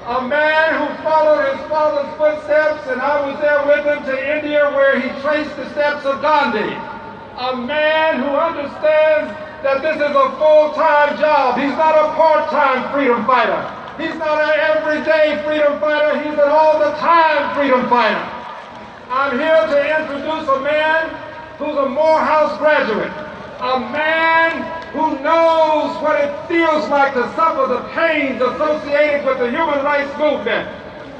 A man who followed his father's footsteps, and I was there with him to India where he traced the steps of Gandhi. A man who understands that this is a full-time job. He's not a part-time freedom fighter. He's not an everyday freedom fighter. He's an all-the-time freedom fighter. I'm here to introduce a man who's a Morehouse graduate. A man who knows what it feels like to suffer the pains associated with the human rights movement.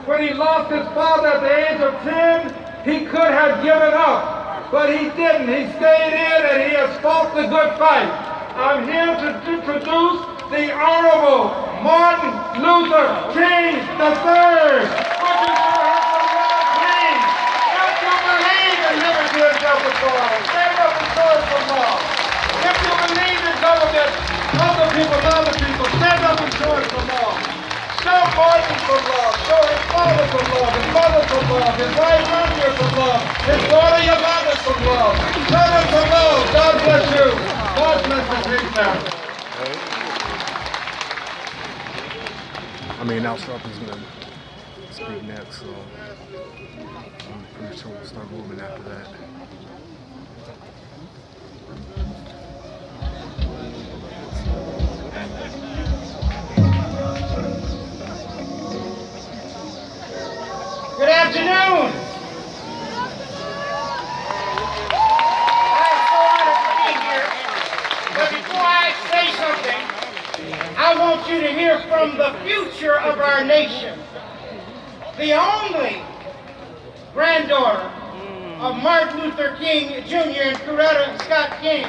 When he lost his father at the age of 10, he could have given up, but he didn't. He stayed in and he has fought the good fight. I'm here to introduce the Honorable Martin Luther King III. Would you show him some love, please? If you believe in liberty and justice for all, stand up and show him some love. If you believe in government, other people, stand up and show him some love. Show Martin some love. Show his father some love, his mother some love, his wife Andrea some love, his daughter Yolanda some love. Show them some love. God bless you. God bless the King family. I mean, Al Sharpton's going to speak next, so I'm pretty sure we'll start moving after that. Good afternoon. I'm so honored to be here. But before I say something, I want you to hear from the future of our nation. The only granddaughter of Martin Luther King Jr. and Coretta Scott King.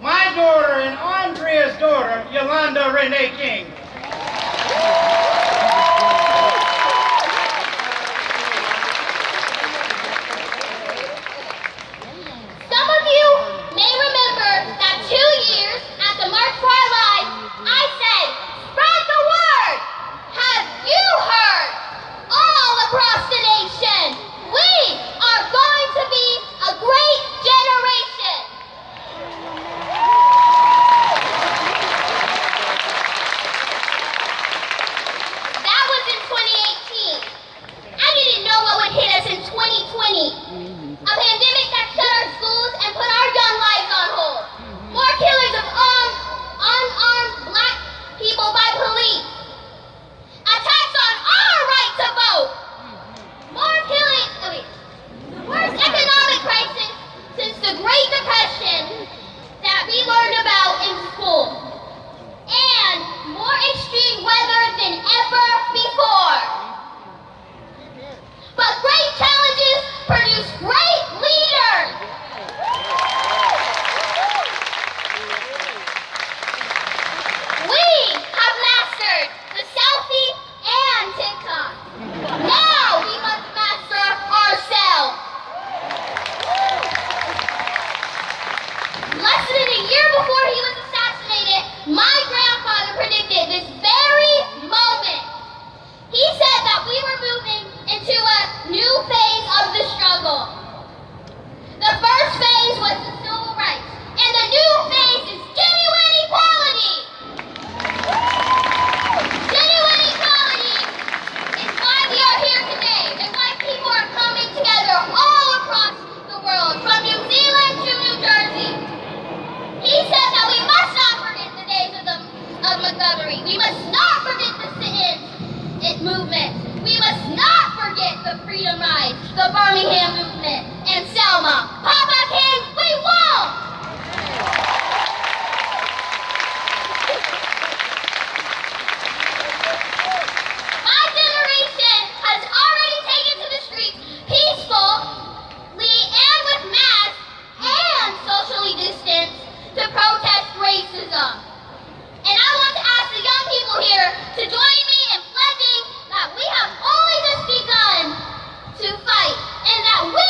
My daughter and Andrea's daughter, Yolanda Renee King. Some of you may remember that 2 years after March for Our Lives, I said, spread the word. Have you heard? All across the nation, we are going to be a great generation. That was in 2018. I didn't know what would hit us in 2020. A pandemic that shut our schools and put our young lives on hold. More killings of unarmed black people by police. Attacks on our right to vote. More killings, the worst economic crisis since the Great Depression that we learned about in school. And more extreme weather than ever before. But great challenges produce great leaders. We have mastered the selfie and TikTok. Now we must master ourselves. Less than a year before he was assassinated, my grandfather predicted this very moment. He said that we were moving into a new phase of the struggle. The first phase was the civil rights, and the new phase is genuine equality. Genuine equality is why we are here today, and why people are coming together all across the world, from New Zealand to New Jersey. He said that we must not forget the days of Montgomery. We must not forget the sit-in movement. We must not forget the Freedom Ride, the Birmingham movement, and Selma. Papa King, we won't! My generation has already taken to the streets peacefully and with masks and socially distanced to protest racism. And I want to ask the young people here to join me in pledging that we have only just begun to fight and that we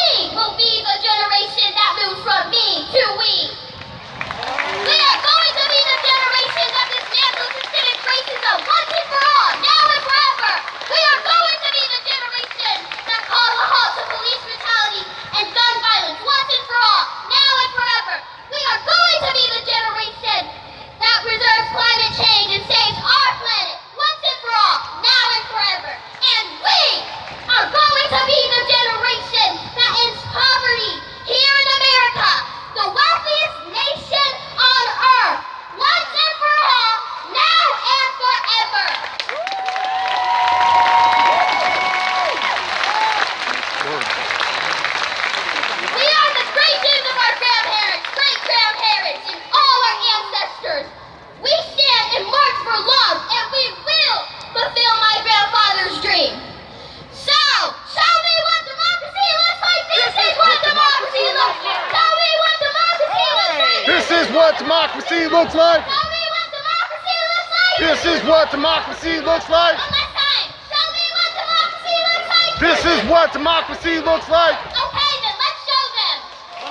democracy looks like. Show me what democracy looks like. This is what democracy looks like. One last time. Show me what democracy looks like. This is what democracy looks like. Okay, then let's show them.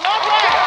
All right.